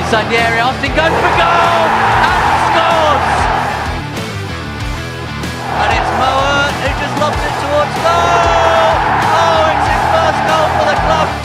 inside the area, Austin goes for goal and scores! And it's Moa who just lobs it towards goal! Oh, it's his first goal for the club!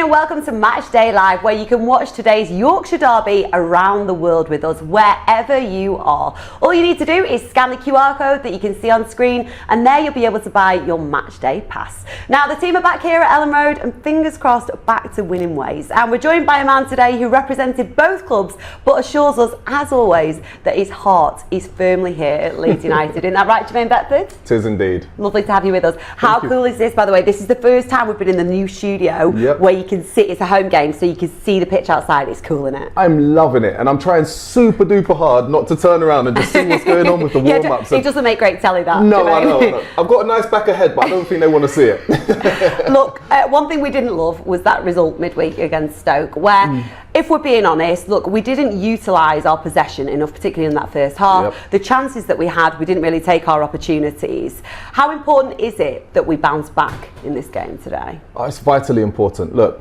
Welcome to Matchday Live, where you can watch today's Yorkshire Derby around the world with us, wherever you are. All you need to do is scan the QR code that you can see on screen, and there you'll be able to buy your Matchday pass. Now, the team are back here at Ellen Road, and fingers crossed, back to winning ways. And we're joined by a man today who represented both clubs, but assures us, as always, that his heart is firmly here at Leeds United. Isn't that right, Jermaine Beckford? It is indeed. Lovely to have you with us. How cool is this, by the way? This is the first time we've been in the new studio where you can sit. It's a home game, so you can see the pitch outside. It's cool, isn't it? I'm loving it, and I'm trying super duper hard not to turn around and just see what's going on with the warm-ups. It doesn't make great telly, that. No, I know. I've got a nice back ahead, but I don't think they want to see it. Look, one thing we didn't love was that result midweek against Stoke, where, if we're being honest, look, we didn't utilise our possession enough, particularly in that first half. The chances that we had, we didn't really take our opportunities. How important is it that we bounce back in this game today? Oh, it's vitally important. Look,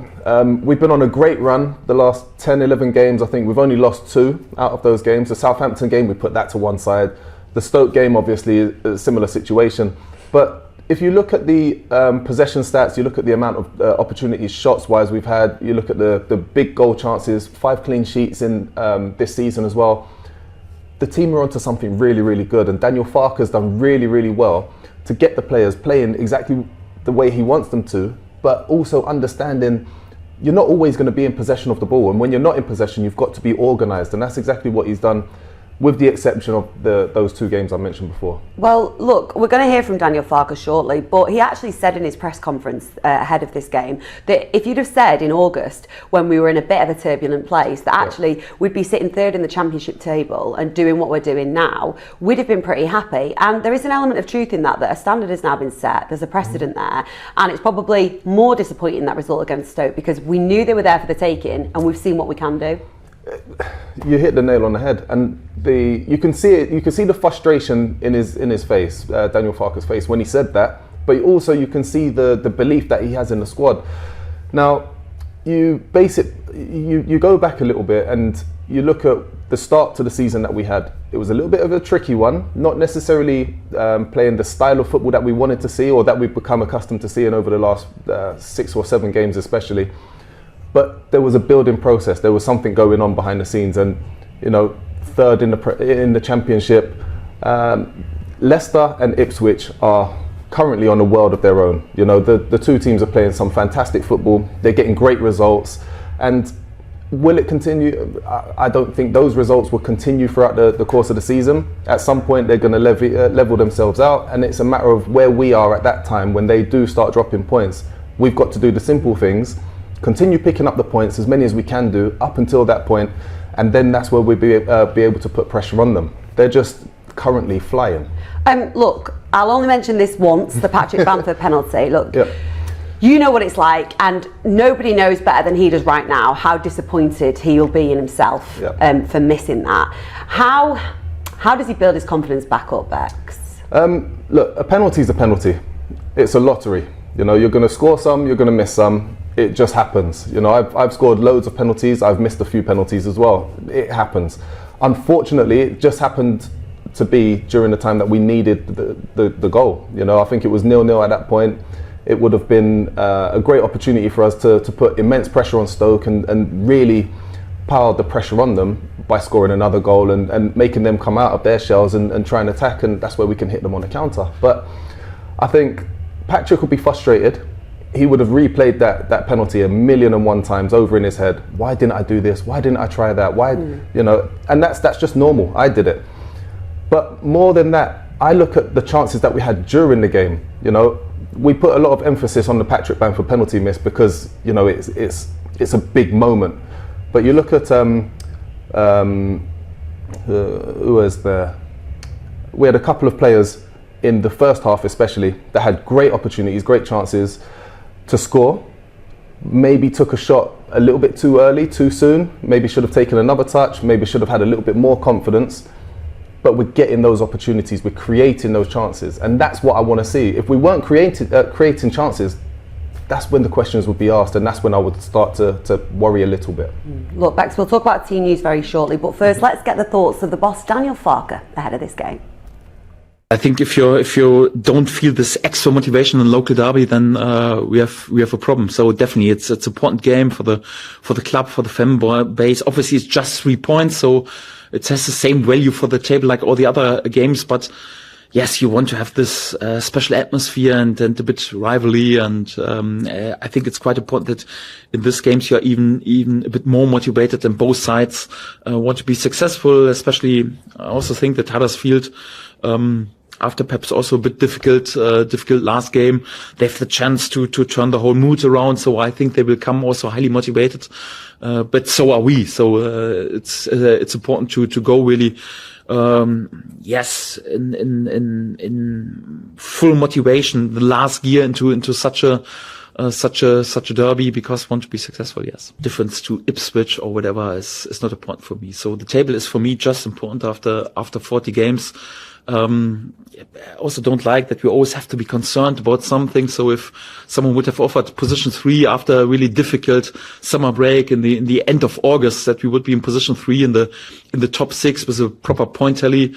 we've been on a great run the last 10, 11 games. I think we've only lost 2 out of those games. The Southampton game, we put that to one side. The Stoke game, obviously, is a similar situation. But if you look at the possession stats, you look at the amount of opportunities shots-wise we've had, you look at the big goal chances, 5 clean sheets in this season as well. The team are onto something really, really good, and Daniel Farke's done really, really well to get the players playing exactly the way he wants them to, but also understanding you're not always going to be in possession of the ball, and when you're not in possession, you've got to be organised, and that's exactly what he's done, with the exception of those 2 games I mentioned before. Well, look, we're going to hear from Daniel Farke shortly, but he actually said in his press conference ahead of this game that if you'd have said in August, when we were in a bit of a turbulent place, that actually we'd be sitting 3rd in the Championship table and doing what we're doing now, we'd have been pretty happy. And there is an element of truth in that a standard has now been set, there's a precedent there, and it's probably more disappointing, that result against Stoke, because we knew they were there for the taking, and we've seen what we can do. You hit the nail on the head, and you can see it. You can see the frustration in his face, Daniel Farke's face, when he said that. But also you can see the belief that he has in the squad. Now, you go back a little bit and you look at the start to the season that we had. It was a little bit of a tricky one, not necessarily playing the style of football that we wanted to see or that we've become accustomed to seeing over the last 6 or 7 games, especially. But there was a building process. There was something going on behind the scenes, and 3rd in the Championship. Leicester and Ipswich are currently on a world of their own. The 2 teams are playing some fantastic football. They're getting great results, and will it continue? I don't think those results will continue throughout the course of the season. At some point, they're going to level themselves out, and it's a matter of where we are at that time when they do start dropping points. We've got to do the simple things. Continue picking up the points, as many as we can do up until that point, and then that's where we'll be able to put pressure on them. They're just currently flying. Look, I'll only mention this once, the Patrick Bamford penalty. Look, you know what it's like, and nobody knows better than he does right now how disappointed he'll be in himself for missing that. How does he build his confidence back up, Bex? Look, a penalty's a penalty. It's a lottery. You're going to score some, you're going to miss some. It just happens. I've scored loads of penalties. I've missed a few penalties as well. It happens. Unfortunately, it just happened to be during the time that we needed the goal. I think it was 0-0 at that point. It would have been a great opportunity for us to put immense pressure on Stoke and really piled the pressure on them by scoring another goal and making them come out of their shells and try and attack, and that's where we can hit them on the counter. But I think Patrick would be frustrated. He would have replayed that penalty 1,000,001 times over in his head. Why didn't I do this? Why didn't I try that? Why, you know, and that's just normal. I did it. But more than that, I look at the chances that we had during the game. You know, we put a lot of emphasis on the Patrick Bamford penalty miss because, you know, it's a big moment. But you look at who was there? We had a couple of players in the first half especially that had great opportunities, great chances to score. Maybe took a shot a little bit too early, too soon. Maybe should have taken another touch. Maybe should have had a little bit more confidence. But we're getting those opportunities. We're creating those chances, and that's what I want to see. If we weren't creating chances, that's when the questions would be asked, and that's when I would start to worry a little bit. Look, Bex, we'll talk about team news very shortly, but first let's get the thoughts of the boss, Daniel Farke, ahead of this game. I think if you don't feel this extra motivation in local derby, then we have a problem. So definitely, it's an important game for the club, for the fan base. Obviously, it's just 3 points, so it has the same value for the table like all the other games. But yes, you want to have this special atmosphere and a bit rivalry, and I think it's quite important that in this games you are even a bit more motivated, and both sides want to be successful. Especially, I also think that Huddersfield, after perhaps also a bit difficult last game, they have the chance to turn the whole mood around. So I think they will come also highly motivated, but so are we. So it's important to go really. Yes, in full motivation the last year into such a derby, because want to be successful. Yes, difference to Ipswich or whatever is not important for me. So the table is for me just important after 40 games. I also don't like that we always have to be concerned about something. So if someone would have offered position 3 after a really difficult summer break in the end of August, that we would be in position 3 in the top 6 with a proper point tally,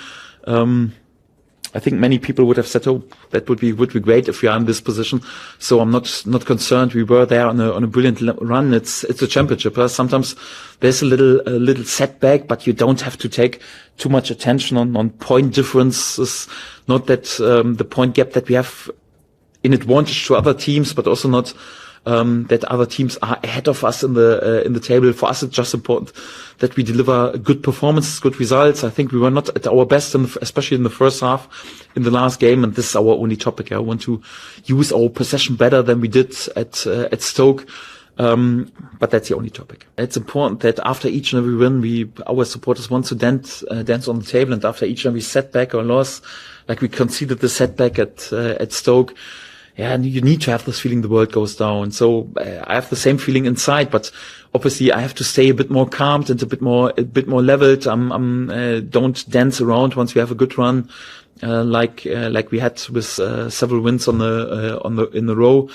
I think many people would have said, "Oh, that would be great if we are in this position." So I'm not concerned. We were there on a brilliant run. It's a championship. Sometimes there's a little setback, but you don't have to take too much attention on point differences. Not that the point gap that we have in advantage to other teams, but also not that other teams are ahead of us in the table. For us, it's just important that we deliver good performances, good results. I think we were not at our best, especially in the first half, in the last game, and this is our only topic. I want to use our possession better than we did at Stoke. But that's the only topic. It's important that after each and every win, our supporters want to dance on the table, and after each and every setback or loss, like we conceded the setback at Stoke. Yeah, and you need to have this feeling the world goes down. So I have the same feeling inside, but obviously I have to stay a bit more calmed and a bit more leveled. Don't dance around once we have a good run, like we had with several wins in the row.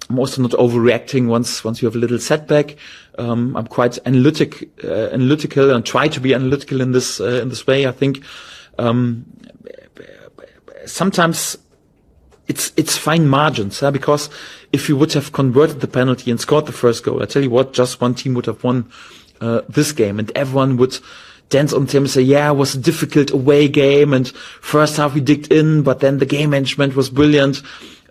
I'm also not overreacting once you have a little setback. I'm quite analytical and try to be analytical in this way. I think sometimes it's fine margins, because if you would have converted the penalty and scored the first goal, I tell you what, just one team would have won this game, and everyone would dance on the table and say, yeah, it was a difficult away game, and first half we digged in, but then the game management was brilliant.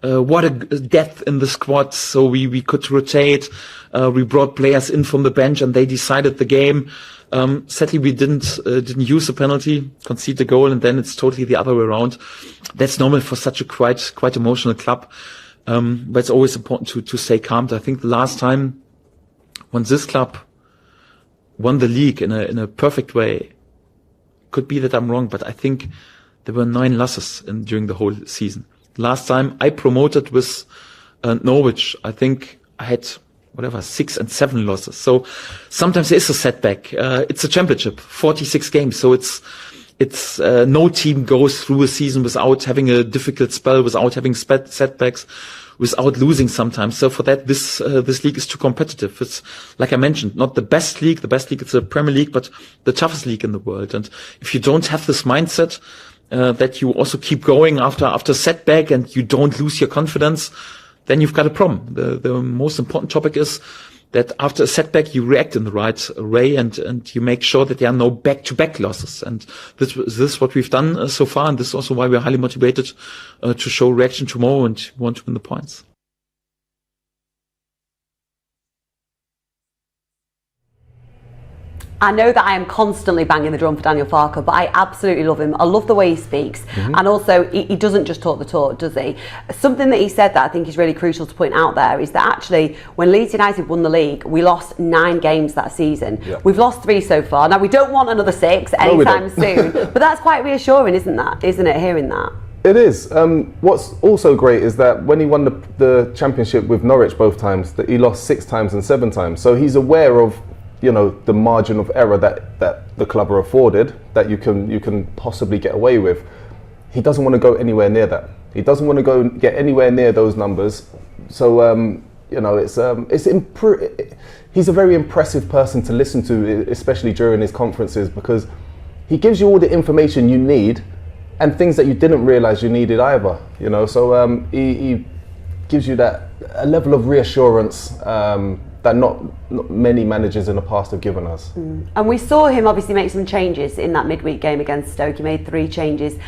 What a depth in the squad, so we could rotate. We brought players in from the bench, and they decided the game. Sadly, we didn't use the penalty, concede the goal, and then it's totally the other way around. That's normal for such a quite emotional club, but it's always important to stay calm. I think the last time when this club won the league in a perfect way, could be that I'm wrong, but I think there were 9 losses during the whole season. Last time I promoted with Norwich, I think I had 6 and 7 losses. So sometimes there is a setback. It's a championship, 46 games. So it's no team goes through a season without having a difficult spell, without having setbacks, without losing sometimes. So for that, this league is too competitive. It's, like I mentioned, not the best league. The best league is the Premier League, but the toughest league in the world. And if you don't have this mindset, that you also keep going after setback and you don't lose your confidence, then you've got a problem. The most important topic is that after a setback, you react in the right way and you make sure that there are no back-to-back losses. And this is what we've done so far. And this is also why we're highly motivated to show reaction tomorrow and want to win the points. I know that I am constantly banging the drum for Daniel Farke, but I absolutely love him. I love the way he speaks. And also, he doesn't just talk the talk, does he? Something that he said that I think is really crucial to point out there is that actually, when Leeds United won the league, we lost 9 games that season. Yeah. We've lost 3 so far. Now, we don't want another 6 anytime soon, but that's quite reassuring, isn't it, hearing that? It is. What's also great is that when he won the championship with Norwich both times, that he lost 6 times and 7 times. So he's aware of, you know, the margin of error that the club are afforded, that you can possibly get away with. He doesn't want to go anywhere near that. He doesn't want to go get anywhere near those numbers. So you know, he's a very impressive person to listen to, especially during his conferences, because he gives you all the information you need and things that you didn't realise you needed either. You know, so he gives you a level of reassurance that not many managers in the past have given us. And we saw him obviously make some changes in that midweek game against Stoke. He made 3 changes.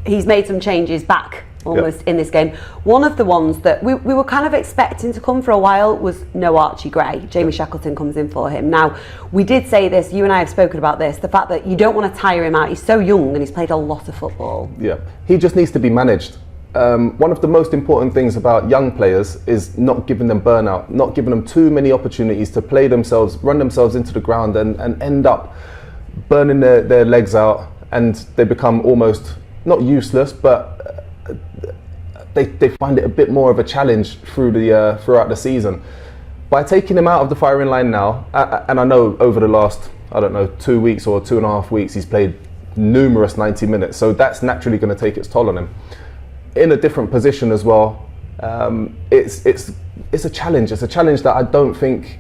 He's made some changes back almost in this game. One of the ones that we were kind of expecting to come for a while was no Archie Gray. Jamie Shackleton comes in for him. Now, we did say this, you and I have spoken about this, the fact that you don't want to tire him out. He's so young and he's played a lot of football. Yeah, he just needs to be managed. One of the most important things about young players is not giving them burnout, not giving them too many opportunities to play themselves, run themselves into the ground and end up burning their legs out, and they become almost, not useless, but they find it a bit more of a challenge throughout the season. By taking him out of the firing line now, and I know over the last, 2 weeks or 2.5 weeks, he's played numerous 90 minutes, so that's naturally going to take its toll on him. In a different position as well, it's a challenge. It's a challenge that I don't think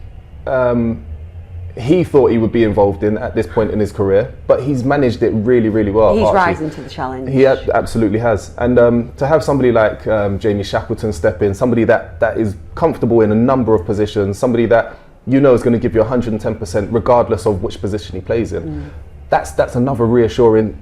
he thought he would be involved in at this point in his career, but he's managed it really, really well. He's Archie. rising to the challenge. He absolutely has. And to have somebody like Jamie Shackleton step in, somebody that is comfortable in a number of positions, somebody that you know is going to give you 110% regardless of which position he plays in. That's another reassuring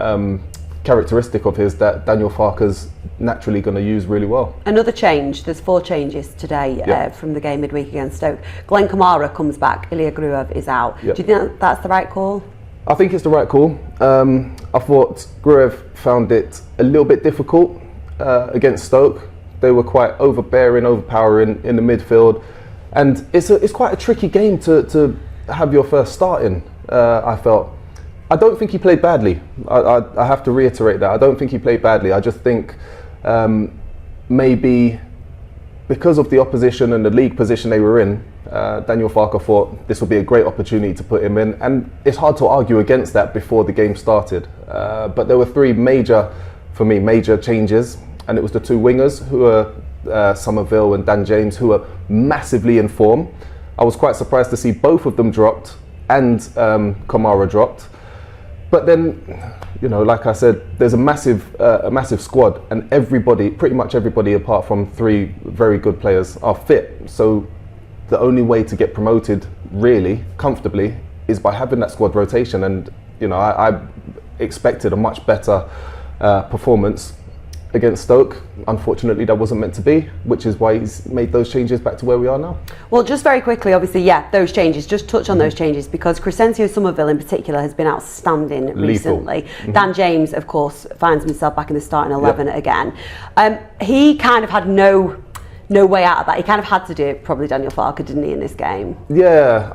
characteristic of his that Daniel Farke's naturally going to use really well. Another change, there's 4 changes today from the game midweek against Stoke. Glenn Kamara comes back, Ilya Gruev is out. Do you think that's the right call? I think it's the right call. I thought Gruev found it a little bit difficult against Stoke. They were quite overpowering in the midfield, and it's quite a tricky game to have your first start in, I felt. I don't think he played badly. I have to reiterate that. I don't think he played badly. I just think maybe because of the opposition and the league position they were in, Daniel Farke thought this would be a great opportunity to put him in. And it's hard to argue against that before the game started. But there were 3 major changes. And it was the 2 wingers, who are Somerville and Dan James, who are massively in form. I was quite surprised to see both of them dropped and Kamara dropped. But then, you know, like I said, there's a massive squad, and pretty much everybody apart from 3 very good players are fit. So the only way to get promoted really comfortably is by having that squad rotation. And, you know, I expected a much better performance against Stoke. Unfortunately, that wasn't meant to be, which is why he's made those changes back to where we are now. Well, just very quickly, obviously, those changes, just touch on those changes, because Crescencio Somerville in particular has been outstanding recently. Dan James, of course, finds himself back in the starting 11 again. He kind of had no way out of that. He kind of had to do it, probably, Daniel Farke, didn't he, in this game? Yeah,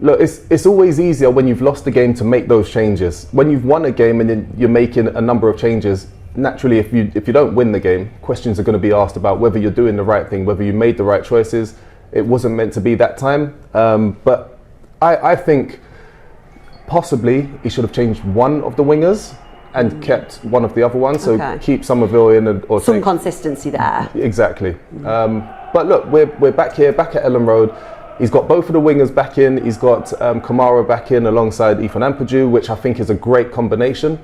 look, it's always easier when you've lost a game to make those changes. When you've won a game and then you're making a number of changes, naturally, if you don't win the game, questions are going to be asked about whether you're doing the right thing, whether you made the right choices. It wasn't meant to be that time, but I think possibly he should have changed one of the wingers and kept one of the other ones. So keep Somerville in, or some consistency there. Exactly. But look, we're back here, back at Ellen Road. He's got both of the wingers back in. He's got Kamara back in alongside Ethan Ampadu, which I think is a great combination.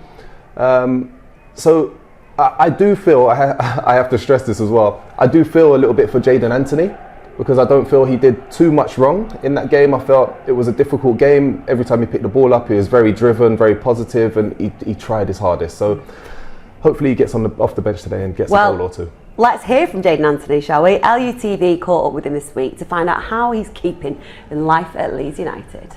So I do feel, I have to stress this as well, I do feel a little bit for Jadon Anthony, because I don't feel he did too much wrong in that game. I felt it was a difficult game. Every time he picked the ball up, he was very driven, very positive, and he tried his hardest. So hopefully he gets off the bench today and gets a goal or two. Let's hear from Jayden Anthony, shall we? LUTV caught up with him this week to find out how he's keeping in life at Leeds United.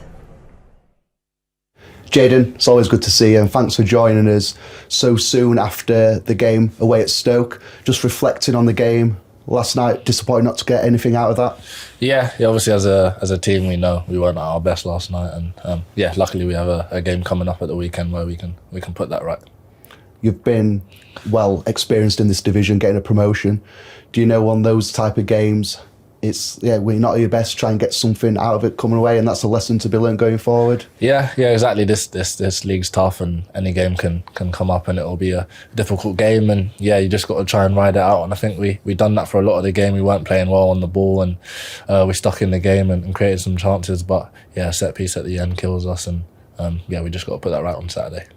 Jayden, it's always good to see you, and thanks for joining us so soon after the game away at Stoke. Just reflecting on the game last night, disappointed not to get anything out of that. Yeah, obviously as a team we know we weren't at our best last night, and luckily we have a game coming up at the weekend where we can put that right. You've been well experienced in this division, getting a promotion. Do you know on those type of games, we're not at your best, try and get something out of it coming away, and that's a lesson to be learned going forward? Yeah, exactly. This league's tough, and any game can come up, and it'll be a difficult game, and you just got to try and ride it out. And I think we done that for a lot of the game. We weren't playing well on the ball, and we stuck in the game and created some chances, but set piece at the end kills us, and we just got to put that right on Saturday.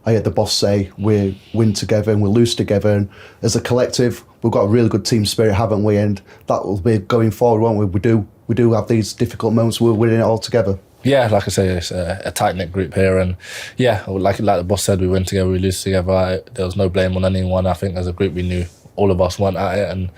I heard the boss say we win together and we lose together, and as a collective we've got a really good team spirit, haven't we? And that will be going forward, won't we? We do have these difficult moments, we're winning it all together. Yeah, like I say, it's a tight-knit group here, and like the boss said, we win together, we lose together. There was no blame on anyone. I think as a group we knew all of us weren't at it, and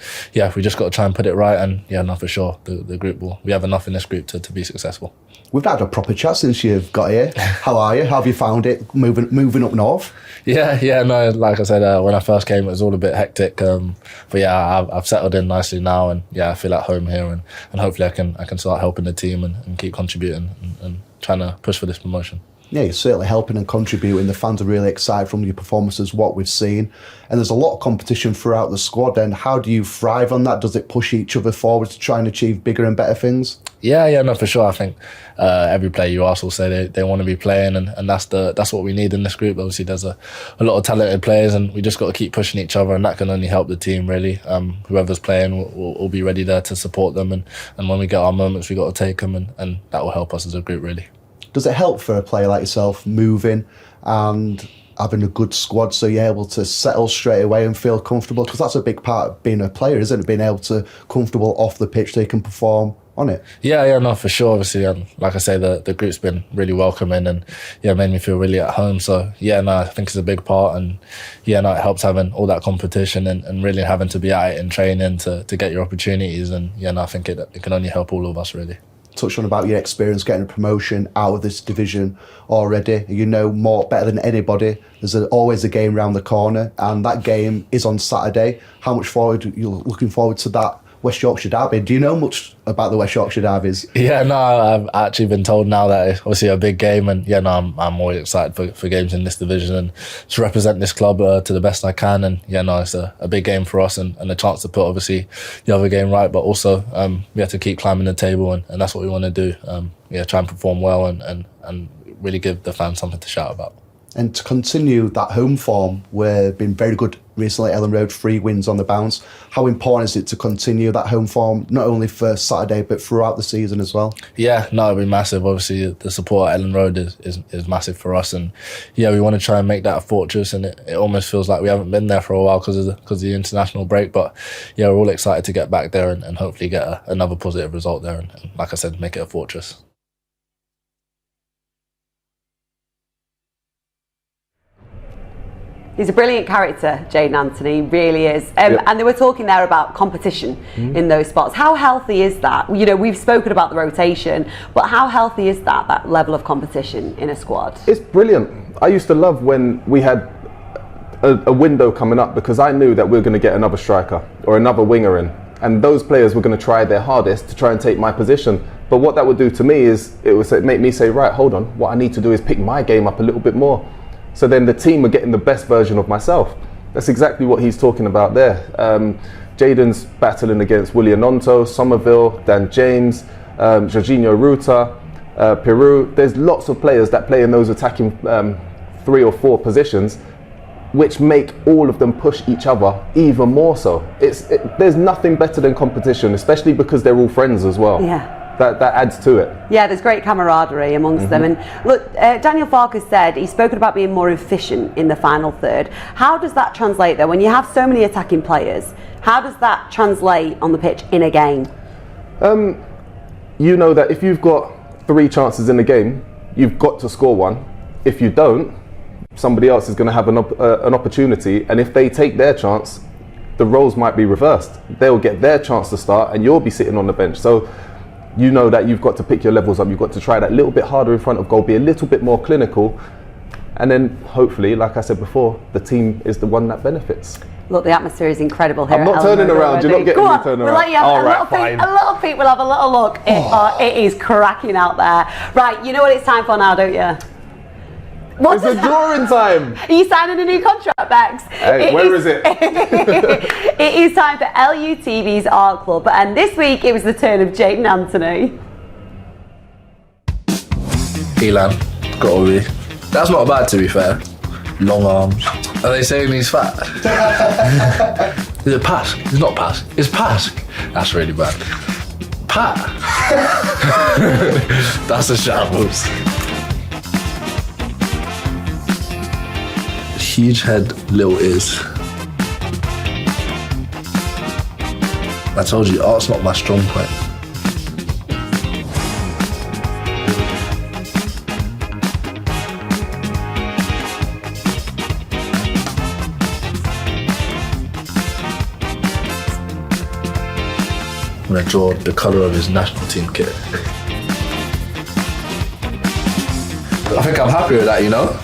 we just got to try and put it right, and for sure the group we have enough in this group to be successful. We've had a proper chat since you've got here. How are you? How have you found it moving up north? No, like I said, when I first came it was all a bit hectic, but I've settled in nicely now, and I feel at home here, and hopefully I can start helping the team and keep contributing and trying to push for this promotion. Yeah, you're certainly helping and contributing. The fans are really excited from your performances, what we've seen. And there's a lot of competition throughout the squad. And how do you thrive on that? Does it push each other forward to try and achieve bigger and better things? No, for sure. I think every player you ask will say they want to be playing, and that's what we need in this group. Obviously, there's a lot of talented players, and we just got to keep pushing each other, and that can only help the team, really. Whoever's playing will be ready there to support them, and when we get our moments, we got to take them, and that will help us as a group, really. Does it help for a player like yourself moving and having a good squad so you're able to settle straight away and feel comfortable? Because that's a big part of being a player, isn't it? Being able to comfortable off the pitch so you can perform on it. No, for sure. Obviously, like I say, the group's been really welcoming, and made me feel really at home. So I think it's a big part, and it helps having all that competition and really having to be at it in training to get your opportunities, and I think it can only help all of us, really. Touch on about your experience getting a promotion out of this division already. You know better than anybody. There's always a game round the corner, and that game is on Saturday. How much you're looking forward to that West Yorkshire derby? Do you know much about the West Yorkshire derbies? I've actually been told now that it's obviously a big game, and I'm always excited for games in this division and to represent this club to the best I can, and it's a big game for us, and a chance to put obviously the other game right, but also we have to keep climbing the table, and that's what we want to do. Try and perform well and really give the fans something to shout about. And to continue that home form, we've been very good recently at Ellen Road, 3 wins on the bounce. How important is it to continue that home form, not only for Saturday, but throughout the season as well? It'll be massive. Obviously, the support at Ellen Road is massive for us. And we want to try and make that a fortress. And it almost feels like we haven't been there for a while because of the international break. But we're all excited to get back there and hopefully get another positive result there. And like I said, make it a fortress. He's a brilliant character, Jayden Anthony, really is. And they were talking there about competition in those spots. How healthy is that? We've spoken about the rotation, but how healthy is that level of competition in a squad? It's brilliant. I used to love when we had a window coming up, because I knew that we were going to get another striker or another winger in, and those players were going to try their hardest to try and take my position. But what that would do to me is it would make me say, right, hold on, what I need to do is pick my game up a little bit more. So then the team are getting the best version of myself. That's exactly what he's talking about there. Jayden's battling against William Nonto, Somerville, Dan James, Jorginho Ruta, Peru. There's lots of players that play in those attacking 3 or 4 positions, which make all of them push each other even more so. There's nothing better than competition, especially because they're all friends as well. Yeah. That adds to it. Yeah, there's great camaraderie amongst them. And look, Daniel Farke said he's spoken about being more efficient in the final third. How does that translate though? When you have so many attacking players, how does that translate on the pitch in a game? You know that if you've got 3 chances in the game, you've got to score one. If you don't, somebody else is going to have an opportunity, and if they take their chance, the roles might be reversed. They'll get their chance to start and you'll be sitting on the bench. So you know that you've got to pick your levels up, you've got to try that little bit harder in front of goal, be a little bit more clinical, and then hopefully, like I said before, the team is the one that benefits. Look, the atmosphere is incredible here. I'm not turning around, you're not getting me turning around. We'll let you have a little peek, we'll have a little look. It is cracking out there. Right, you know what it's time for now, don't you? It's a drawing time. Are you signing a new contract, Bex? Hey, where is it? It is time for LUTV's Art Club, and this week it was the turn of Jaden Anthony. Elan, gotta be. That's not bad, to be fair. Long arms. Are they saying he's fat? Is it Pask? It's not Pask. It's Pask. That's really bad. Pat. That's a shambles. Huge head, little ears. I told you, art's not my strong point. I'm gonna draw the colour of his national team kit. I think I'm happy with that, you know?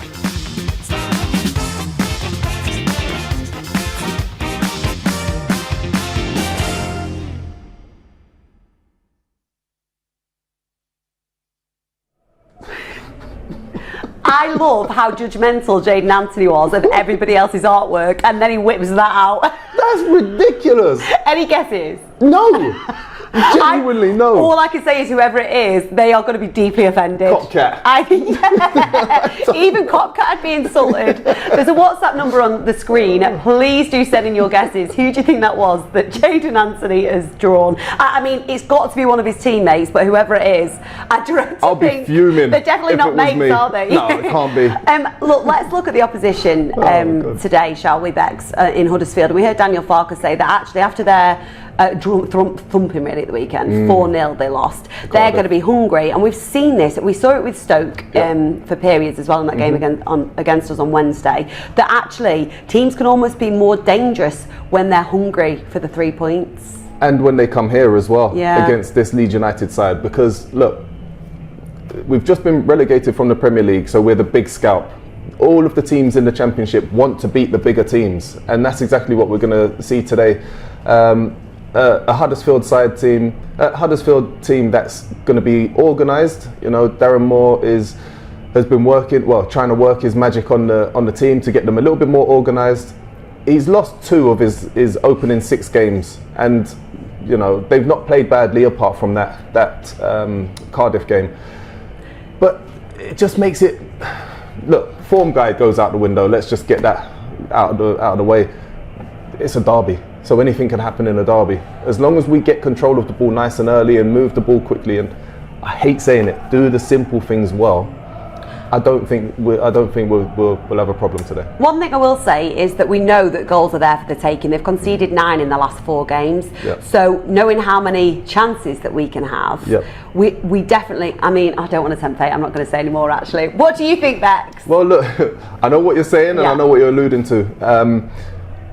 I love how judgmental Jaden Anthony was of everybody else's artwork, and then he whips that out. That's ridiculous. Any guesses? No. Genuinely, no. All I can say is whoever it is, they are going to be deeply offended. Copcat. Even Copcat would be insulted. There's a WhatsApp number on the screen. Please do send in your guesses. Who do you think that was that Jaden Anthony has drawn? I mean, it's got to be one of his teammates, but whoever it is, I'll be fuming. They're definitely not mates, are they? No, it can't be. Look, let's look at the opposition today, shall we, Bex, in Huddersfield. And we heard Daniel Farker say that actually after their thumping really at the weekend, 4-0 they lost. They're going to be hungry, and we've seen this. We saw it with Stoke for periods as well in that game against us on Wednesday. That actually teams can almost be more dangerous when they're hungry for the 3 points. And when they come here as well against this Leeds United side, because look, we've just been relegated from the Premier League, so we're the big scalp. All of the teams in the Championship want to beat the bigger teams, and that's exactly what we're going to see today. A Huddersfield team that's going to be organised. You know, Darren Moore has been trying to work his magic on the team to get them a little bit more organised. He's lost 2 of his opening 6 games, and you know they've not played badly apart from that Cardiff game. But it just makes it look. Form guide goes out the window. Let's just get that out of the way. It's a derby. So anything can happen in a derby. As long as we get control of the ball nice and early and move the ball quickly, and I hate saying it, do the simple things well, I don't think we'll have a problem today. One thing I will say is that we know that goals are there for the taking. They've conceded 9 in the last 4 games. Yep. So knowing how many chances that we can have, we definitely, I mean, I don't want to tempt fate, I'm not going to say any more actually. What do you think, Bex? Well look, I know what you're saying and I know what you're alluding to.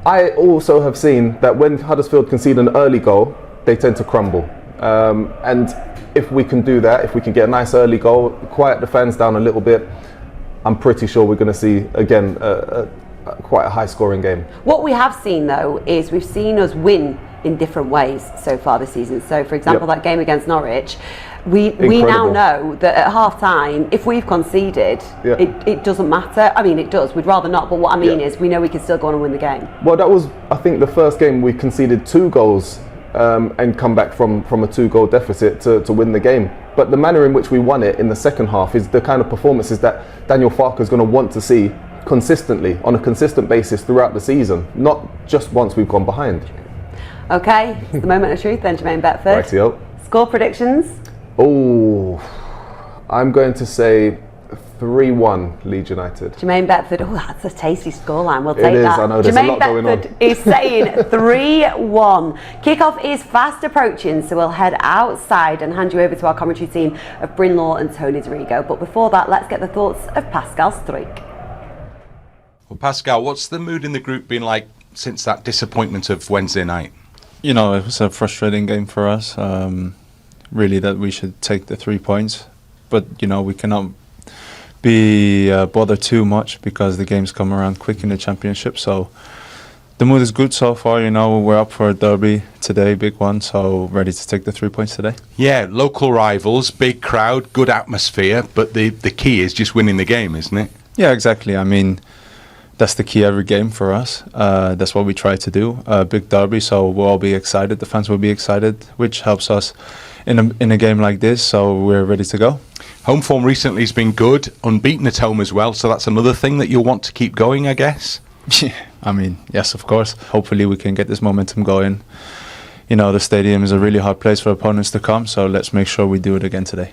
I also have seen that when Huddersfield concede an early goal, they tend to crumble. And if we can do that, if we can get a nice early goal, quiet the fans down a little bit, I'm pretty sure we're going to see, again, quite a high-scoring game. What we have seen, though, is we've seen us win in different ways so far this season. So, for example, that game against Norwich, we now know that at half-time, if we've conceded, it doesn't matter. I mean, it does. We'd rather not. But what I mean is we know we can still go on and win the game. Well, that was, I think, the first game we conceded 2 goals and come back from a 2-goal deficit to win the game. But the manner in which we won it in the second half is the kind of performances that Daniel Farker is going to want to see consistently, on a consistent basis throughout the season, not just once we've gone behind. Okay, it's the moment of truth then, Jermaine Beckford. Rightio. Score predictions? Oh, I'm going to say 3-1 Leeds United. Jermaine Beckford, oh, that's a tasty scoreline. We'll It take is, that. I know, there's a lot going on. Beckford is saying 3-1. Kickoff is fast approaching, so we'll head outside and hand you over to our commentary team of Bryn Law and Tony Dorigo. But before that, let's get the thoughts of Pascal Struijk. Well, Pascal, what's the mood in the group been like since that disappointment of Wednesday night? You know, it was a frustrating game for us. Really, that we should take the 3 points, but you know, we cannot be bothered too much because the games come around quick in the championship. So the mood is good so far. You know, we're up for a derby today, big one. So ready to take the 3 points today. Yeah, local rivals, big crowd, good atmosphere, but the key is just winning the game, isn't it? Yeah, exactly. I mean, that's the key every game for us. That's what we try to do. Big derby, so we'll all be excited. The fans will be excited, which helps us in a game like this. So we're ready to go. Home form recently has been good, unbeaten at home as well. So that's another thing that you'll want to keep going, I guess. Yeah, I mean, yes, of course. Hopefully we can get this momentum going. You know, the stadium is a really hard place for opponents to come, so let's make sure we do it again today.